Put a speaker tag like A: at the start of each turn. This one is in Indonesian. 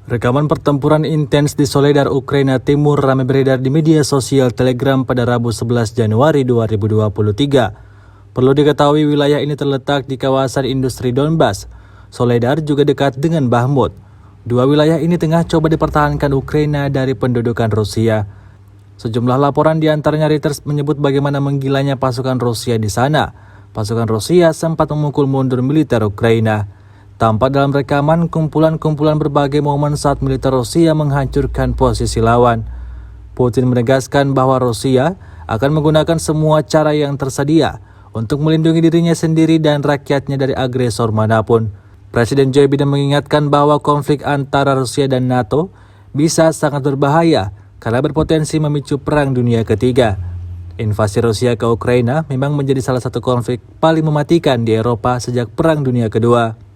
A: Rekaman pertempuran intens di Soledar, Ukraina Timur ramai beredar di media sosial Telegram pada Rabu 11 Januari 2023. Perlu diketahui wilayah ini terletak di kawasan industri Donbas. Soledar juga dekat dengan Bakhmut. Dua wilayah ini tengah coba dipertahankan Ukraina dari pendudukan Rusia. Sejumlah laporan di antaranya Reuters menyebut bagaimana menggilanya pasukan Rusia di sana. Pasukan Rusia sempat memukul mundur militer Ukraina. Tampak dalam rekaman kumpulan-kumpulan berbagai momen saat militer Rusia menghancurkan posisi lawan. Putin menegaskan bahwa Rusia akan menggunakan semua cara yang tersedia untuk melindungi dirinya sendiri dan rakyatnya dari agresor manapun. Presiden Joe Biden mengingatkan bahwa konflik antara Rusia dan NATO bisa sangat berbahaya karena berpotensi memicu perang dunia ketiga. Invasi Rusia ke Ukraina memang menjadi salah satu konflik paling mematikan di Eropa sejak Perang Dunia Kedua.